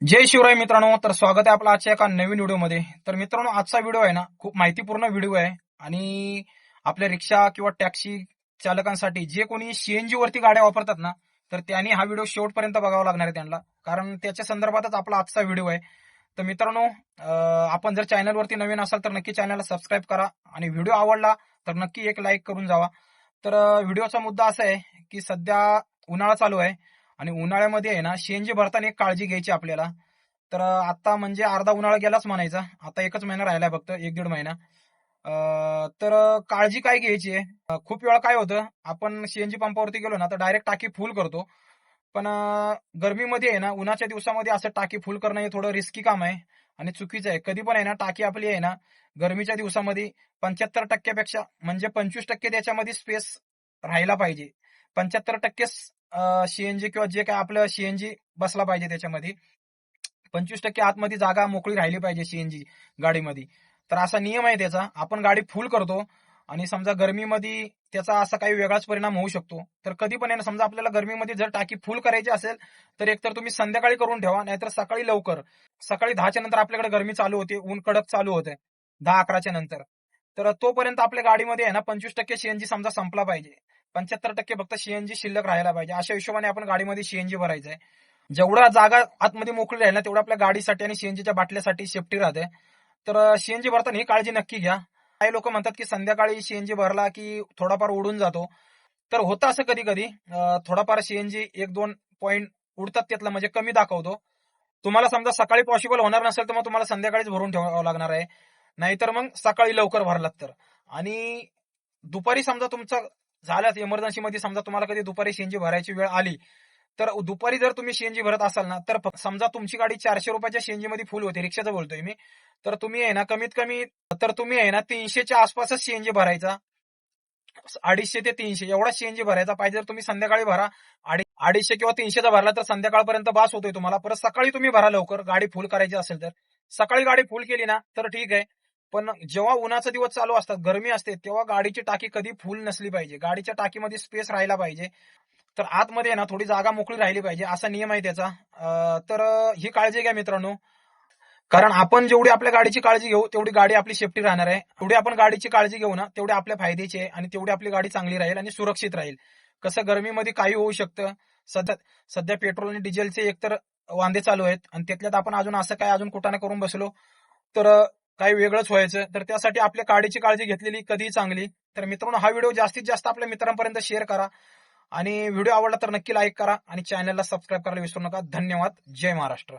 जय शिवराय मित्रांनो. तर स्वागत आहे आपलं आजच्या एका नवीन व्हिडिओमध्ये. तर मित्रांनो, आजचा व्हिडिओ आहे ना, खूप माहितीपूर्ण व्हिडिओ आहे आणि आपल्या रिक्षा किंवा टॅक्सी चालकांसाठी जे कोणी सीएनजी वरती गाड्या वापरतात ना, तर त्यांनी हा व्हिडिओ शेवटपर्यंत बघावा लागणार आहे त्यांना, कारण त्याच्या संदर्भातच आपला आजचा व्हिडिओ आहे. तर मित्रांनो, आपण जर चॅनलवरती नवीन असाल तर नक्की चॅनलला सबस्क्राईब करा आणि व्हिडिओ आवडला तर नक्की एक लाईक करून जावा. तर व्हिडिओचा मुद्दा असा आहे की सध्या उन्हाळा चालू आहे आणि उन्हाळ्यामध्ये आहे ना, सीएनजी भरताना एक काळजी घ्यायची आपल्याला. तर आता म्हणजे अर्धा उन्हाळा गेलाच म्हणायचा. आता एकच महिना राहिलाय फक्त, 1-1.5 महिना. तर काळजी काय घ्यायची आहे? खूप वेळा काय होतं, आपण सीएनजी पंपावरती गेलो ना, तर डायरेक्ट टाकी फुल करतो. पण गरमीमध्ये आहे ना, उन्हाच्या दिवसामध्ये असं टाकी फुल करणं हे थोडं रिस्की काम आहे आणि चुकीचं आहे. कधी पण आहे ना, टाकी आपली आहे ना, गरमीच्या दिवसामध्ये 75% पेक्षा म्हणजे 25% त्याच्यामध्ये स्पेस राहायला पाहिजे. 75% सीएनजी किंवा जे काय आपलं सीएनजी बसला पाहिजे त्याच्यामध्ये. 25% आतमध्ये जागा मोकळी राहिली पाहिजे सीएनजी गाडीमध्ये. तर असा नियम आहे त्याचा. आपण गाडी फुल करतो आणि समजा गरमीमध्ये त्याचा असा काही वेगळाच परिणाम होऊ शकतो. तर कधी पण आहे ना, समजा आपल्याला गरमीमध्ये जर टाकी फुल करायची असेल, तर एकतर तुम्ही संध्याकाळी करून ठेवा, नाहीतर सकाळी लवकर. सकाळी 10च्या नंतर आपल्याकडे गरमी चालू होते, ऊन कडक चालू होते 10-11च्या नंतर. तर तोपर्यंत आपल्या गाडीमध्ये आहे ना 25% सीएनजी समजा संपला पाहिजे. 75% फक्त सीएनजी शिल्लक राहायला पाहिजे. अशा हिशोबाने आपण गाडीमध्ये सीएनजी भरायचं आहे. जेवढा जागा आतमध्ये मोकळी राहील ना, तेवढं आपल्या गाडीसाठी आणि सीएनजीच्या बाटल्यासाठी सेफ्टी राहते. तर सीएनजी भरताना ही काळजी नक्की घ्या. काही लोक म्हणतात की संध्याकाळी सीएनजी भरला की थोडाफार उडून जातो. तर होतं असं कधी-कधी, थोडाफार सीएनजी 1-2 पॉइंट उडतात त्यातला, म्हणजे कमी दाखवतो. तुम्हाला समजा सकाळी पॉसिबल होणार नसेल, तर मग तुम्हाला संध्याकाळीच भरून ठेवावं लागणार आहे. नाहीतर मग सकाळी लवकर भरलात तर. आणि दुपारी समजा तुमचं झाल्यास इमर्जन्सीमध्ये समजा तुम्हाला कधी दुपारी सीएनजी भरायची वेळ आली, तर दुपारी जर तुम्ही सीएनजी भरत असाल ना, तर समजा तुमची गाडी 400 रुपयाच्या सीएनजी मध्ये फुल होते, रिक्षाचं बोलतोय मी. तर तुम्ही आहे ना, कमीत कमी तर तुम्ही आहे ना 300च्या आसपासच सीएनजी भरायचा. 250 ते 300 एवढा सीएनजी भरायचा. पाहिजे तर तुम्ही संध्याकाळी भरा. 250 किंवा 300चा भरला तर संध्याकाळपर्यंत बास होतोय तुम्हाला. परत सकाळी तुम्ही भरा लवकर, गाडी फुल करायची असेल तर. सकाळी गाडी फुल केली ना तर ठीक आहे. पण जेव्हा उन्हाचा दिवस चालू असतात, गरमी असते, तेव्हा गाडीची टाकी कधी फुल नसली पाहिजे. गाडीच्या टाकीमध्ये स्पेस राहायला पाहिजे. तर आतमध्ये ना थोडी जागा मोकळी राहिली पाहिजे, असा नियम आहे त्याचा. तर ही काळजी घ्या मित्रांनो. कारण आपण जेवढी आपल्या गाडीची काळजी घेऊ, तेवढी गाडी आपली सेफ्टी राहणार आहे. तेवढी आपण गाडीची काळजी घेऊ ना, तेवढी आपल्या फायद्याची आहे आणि तेवढी आपली गाडी चांगली राहील आणि सुरक्षित राहील. कसं गरमीमध्ये काही होऊ शकतं. सध्या सध्या पेट्रोल आणि डिझेलचे एकतर वांदे चालू आहेत आणि त्यातल्यात आपण अजून असं काय अजून कुठं करून बसलो तर काही वेगळंच व्हायचं. तर त्यासाठी आपल्या गाडीची काळजी घेतलेली कधीही चांगली. तर मित्रांनो, हा व्हिडिओ जास्तीत जास्त आपल्या मित्रांपर्यंत शेअर करा आणि व्हिडिओ आवडला तर नक्की लाईक करा आणि चॅनलला सबस्क्राईब करायला विसरू नका. धन्यवाद. जय महाराष्ट्र.